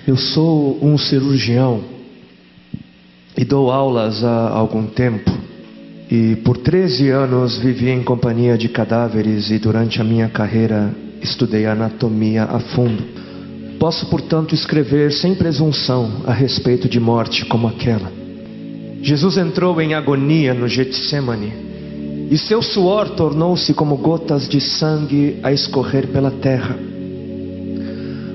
Eu sou um cirurgião e dou aulas há algum tempo. E por 13 anos vivi em companhia de cadáveres e durante a minha carreira estudei anatomia a fundo. Posso, portanto, escrever sem presunção a respeito de morte como aquela. Jesus entrou em agonia no Getsemane e seu suor tornou-se como gotas de sangue a escorrer pela terra.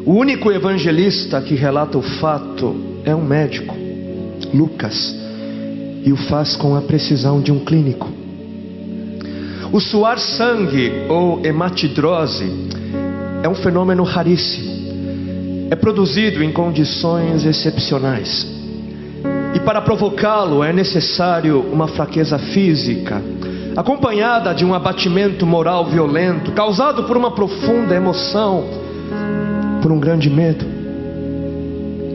O único evangelista que relata o fato é um médico, Lucas, e o faz com a precisão de um clínico. O suar sangue ou hematidrose é um fenômeno raríssimo. É produzido em condições excepcionais. E para provocá-lo é necessário uma fraqueza física, acompanhada de um abatimento moral violento, causado por uma profunda emoção, por um grande medo.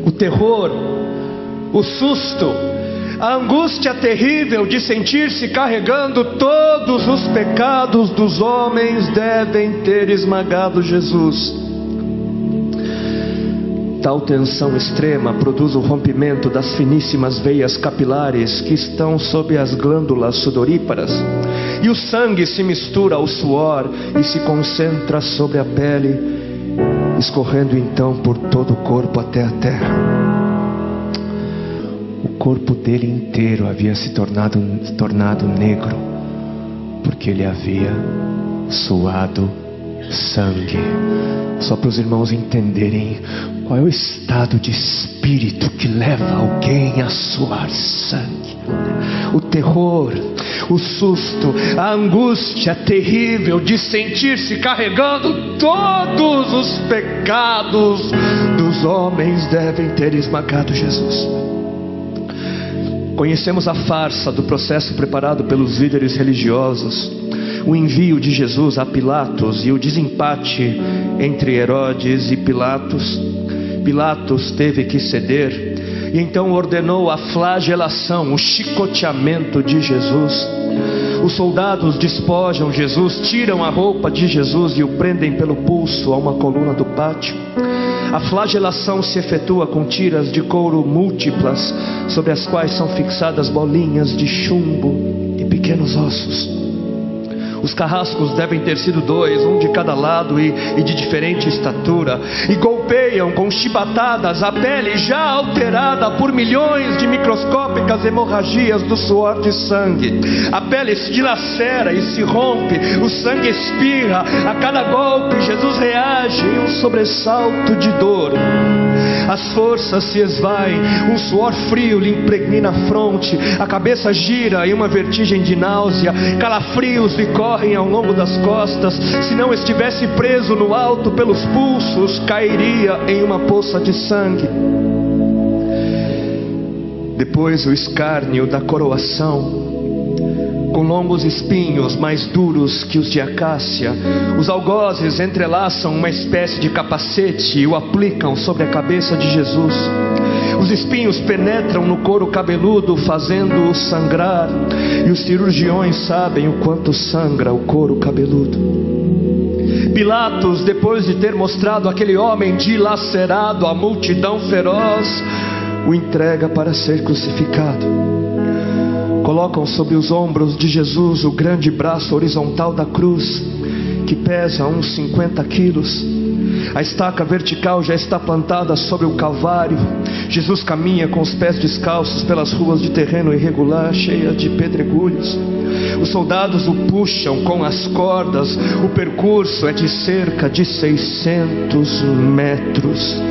O terror, o susto, a angústia terrível de sentir-se carregando todos os pecados dos homens devem ter esmagado Jesus. Tal tensão extrema produz o rompimento das finíssimas veias capilares que estão sob as glândulas sudoríparas, e o sangue se mistura ao suor e se concentra sobre a pele, escorrendo então por todo o corpo até a terra. O corpo dele inteiro havia se tornado negro, porque ele havia suado sangue. Só para os irmãos entenderem qual é o estado de espírito que leva alguém a suar sangue. O terror, o susto, a angústia terrível de sentir-se carregando todos os pecados dos homens devem ter esmagado Jesus. Conhecemos a farsa do processo preparado pelos líderes religiosos, o envio de Jesus a Pilatos e o desempate entre Herodes e Pilatos. Pilatos teve que ceder e então ordenou a flagelação, o chicoteamento de Jesus. Os soldados despojam Jesus, tiram a roupa de Jesus e o prendem pelo pulso a uma coluna do pátio. A flagelação se efetua com tiras de couro múltiplas, sobre as quais são fixadas bolinhas de chumbo e pequenos ossos. Os carrascos devem ter sido 2, um de cada lado e de diferente estatura, e golpeiam com chibatadas a pele já alterada por milhões de microscópicas hemorragias do suor de sangue. A pele se dilacera e se rompe, o sangue espirra. A cada golpe Jesus reage em um sobressalto de dor. As forças se esvaem, um suor frio lhe impregna a fronte, a cabeça gira em uma vertigem de náusea, calafrios lhe correm ao longo das costas. Se não estivesse preso no alto pelos pulsos, cairia em uma poça de sangue. Depois o escárnio da coroação, com longos espinhos mais duros que os de acácia. Os algozes entrelaçam uma espécie de capacete e o aplicam sobre a cabeça de Jesus. Os espinhos penetram no couro cabeludo, fazendo-o sangrar, e os cirurgiões sabem o quanto sangra o couro cabeludo. Pilatos, depois de ter mostrado aquele homem dilacerado à multidão feroz, o entrega para ser crucificado. Colocam sobre os ombros de Jesus o grande braço horizontal da cruz, que pesa uns 50 quilos. A estaca vertical já está plantada sobre o Calvário. Jesus caminha com os pés descalços pelas ruas de terreno irregular, cheia de pedregulhos. Os soldados o puxam com as cordas. O percurso é de cerca de 600 metros.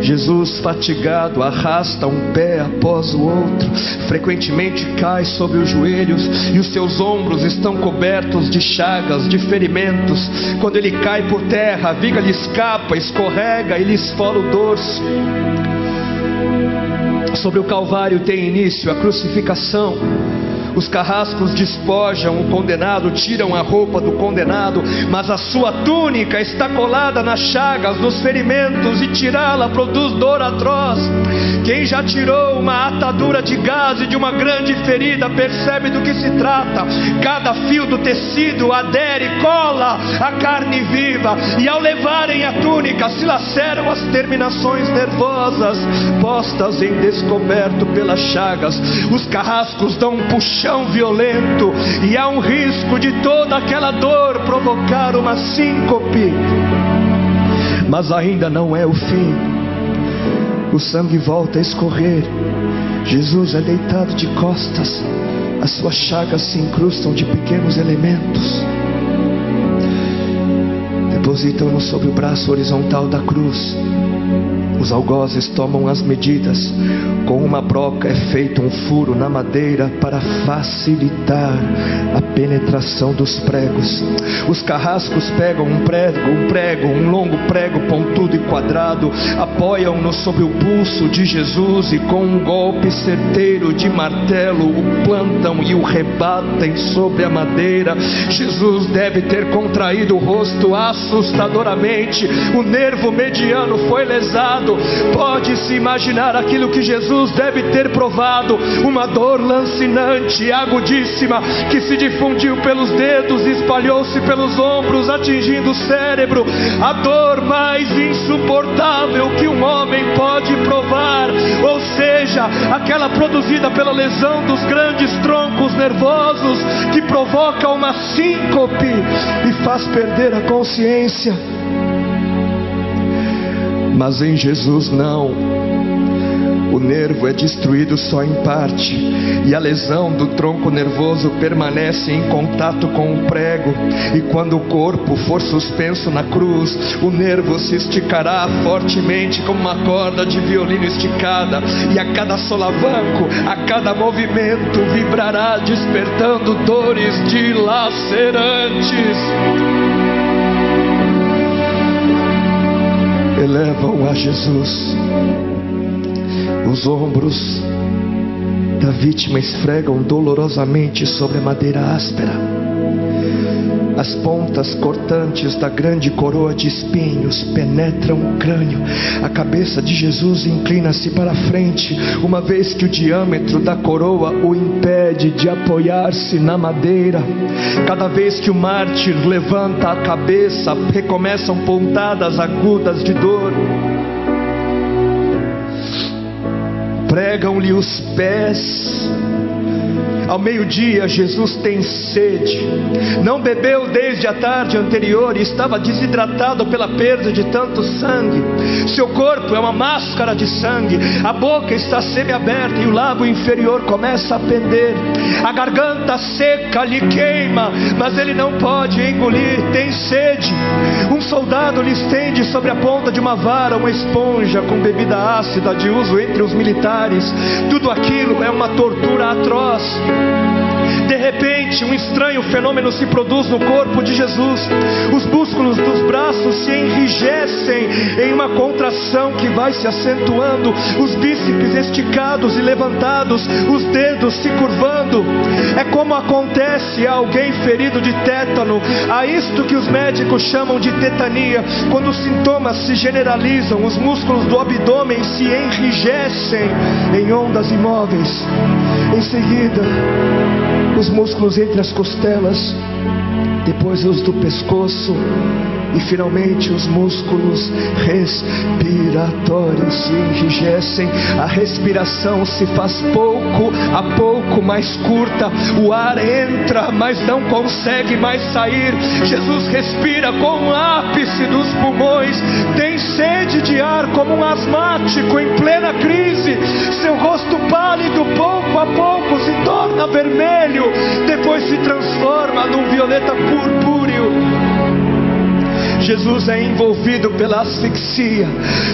Jesus, fatigado, arrasta um pé após o outro. Frequentemente cai sobre os joelhos e os seus ombros estão cobertos de chagas, de ferimentos. Quando ele cai por terra, a viga lhe escapa, escorrega e lhe esfola o dorso. Sobre o Calvário tem início a crucificação. Os carrascos despojam o condenado, tiram a roupa do condenado, mas a sua túnica está colada nas chagas, nos ferimentos, e tirá-la produz dor atroz. Quem já tirou uma atadura de gaze de uma grande ferida percebe do que se trata. Cada fio do tecido adere e cola a carne viva, e ao levarem a túnica se laceram as terminações nervosas postas em descoberto pelas chagas. Os carrascos dão um puxão violento, e há um risco de toda aquela dor provocar uma síncope. Mas ainda não é o fim. O sangue volta a escorrer. Jesus é deitado de costas. As suas chagas se incrustam de pequenos elementos. Depositam-no sobre o braço horizontal da cruz. Os algozes tomam as medidas. Com uma broca é feito um furo na madeira para facilitar a penetração dos pregos. Os carrascos pegam um prego, um longo prego pontudo e quadrado, apoiam-no sobre o pulso de Jesus e com um golpe certeiro de martelo o plantam e o rebatem sobre a madeira. Jesus deve ter contraído o rosto assustadoramente. O nervo mediano foi lesado. Pode-se imaginar aquilo que Jesus deve ter provado: uma dor lancinante, agudíssima, que se difundiu pelos dedos, espalhou-se pelos ombros, atingindo o cérebro. A dor mais insuportável que um homem pode provar, ou seja, aquela produzida pela lesão dos grandes troncos nervosos, que provoca uma síncope e faz perder a consciência. Mas em Jesus não. O nervo é destruído só em parte, e a lesão do tronco nervoso permanece em contato com o prego. E quando o corpo for suspenso na cruz, o nervo se esticará fortemente como uma corda de violino esticada, e a cada solavanco, a cada movimento, vibrará despertando dores dilacerantes. Elevam a Jesus. Os ombros da vítima esfregam dolorosamente sobre a madeira áspera. As pontas cortantes da grande coroa de espinhos penetram o crânio. A cabeça de Jesus inclina-se para a frente, uma vez que o diâmetro da coroa o impede de apoiar-se na madeira. Cada vez que o mártir levanta a cabeça, recomeçam pontadas agudas de dor. Pregam-lhe os pés. Ao meio-dia, Jesus tem sede. Não bebeu desde a tarde anterior e estava desidratado pela perda de tanto sangue. Seu corpo é uma máscara de sangue. A boca está semiaberta e o lábio inferior começa a pender. A garganta seca lhe queima, mas ele não pode engolir. Tem sede. Um soldado lhe estende sobre a ponta de uma vara uma esponja com bebida ácida de uso entre os militares. Tudo aquilo é uma tortura atroz. De repente, um estranho fenômeno se produz no corpo de Jesus. Os músculos dos braços se enrijecem em uma contração que vai se acentuando, os bíceps esticados e levantados, os dedos se curvando. É como acontece a alguém ferido de tétano, a isto que os médicos chamam de tetania. Quando os sintomas se generalizam, os músculos do abdômen se enrijecem em ondas imóveis. Em seguida, os músculos entre as costelas, depois os do pescoço e finalmente os músculos respiratórios se enrijecem. A respiração se faz pouco a pouco mais curta. O ar entra, mas não consegue mais sair. Jesus respira com o ápice dos pulmões. Tem sede de ar como um asmático em plena crise. Seu rosto pálido pouco a pouco se torna vermelho, depois se transforma num violeta purpúreo. Jesus é envolvido pela asfixia.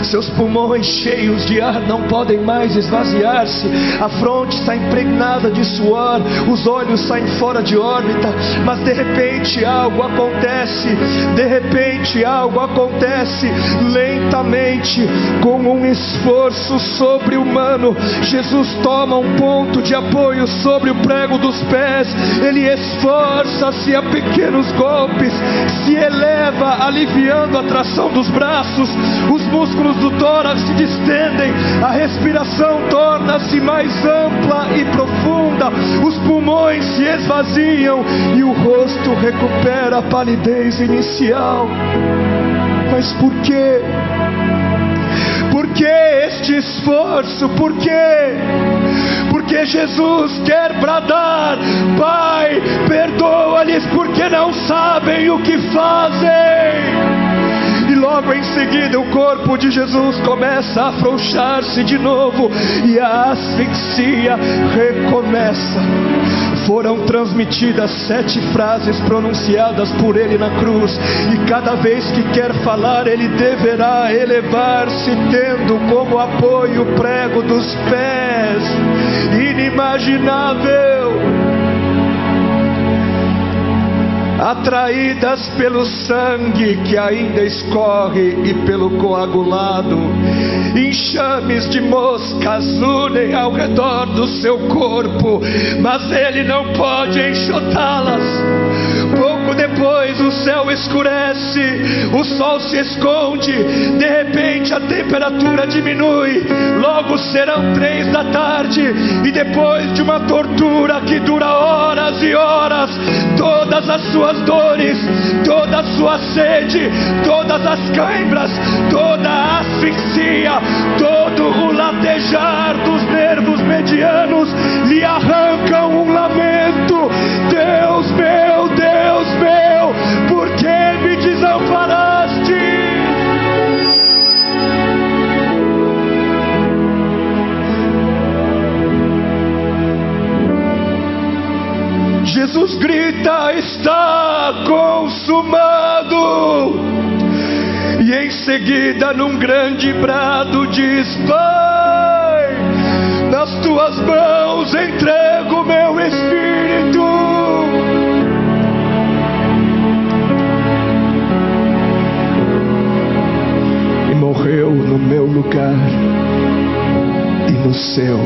Seus pulmões cheios de ar não podem mais esvaziar-se. A fronte está impregnada de suor, os olhos saem fora de órbita. Mas de repente algo acontece. De repente algo acontece. Lentamente, com um esforço sobre-humano, Jesus toma um ponto de apoio sobre o prego dos pés. Ele esforça-se a pequenos golpes, se eleva, aliviando a tração dos braços. Os músculos do tórax se distendem, a respiração torna-se mais ampla e profunda, os pulmões se esvaziam e o rosto recupera a palidez inicial. Mas por quê? Por que este esforço? Por quê? Porque Jesus quer bradar: Pai, perdoa-lhes porque não sabem o que fazem. E logo em seguida o corpo de Jesus começa a afrouxar-se de novo e a asfixia recomeça. Foram transmitidas 7 frases pronunciadas por ele na cruz, e cada vez que quer falar ele deverá elevar-se, tendo como apoio o prego dos pés. Inimaginável! Atraídas pelo sangue que ainda escorre e pelo coagulado, enxames de moscas unem ao redor do seu corpo, mas ele não pode enxotá-las. Pouco depois o céu escurece, o sol se esconde, de repente a temperatura diminui. Logo serão 3 da tarde, e depois de uma tortura que dura horas e horas, todas as suas dores, toda a sua sede, todas as cãibras, toda a asfixia, todo o latejar dos nervos medianos lhe arrancam um lamento: Deus meu, por que me desamparaste? Jesus grita: está consumado! E em seguida, num grande brado, diz: Pai, nas tuas mãos entrego meu espírito. E morreu no meu lugar e no seu.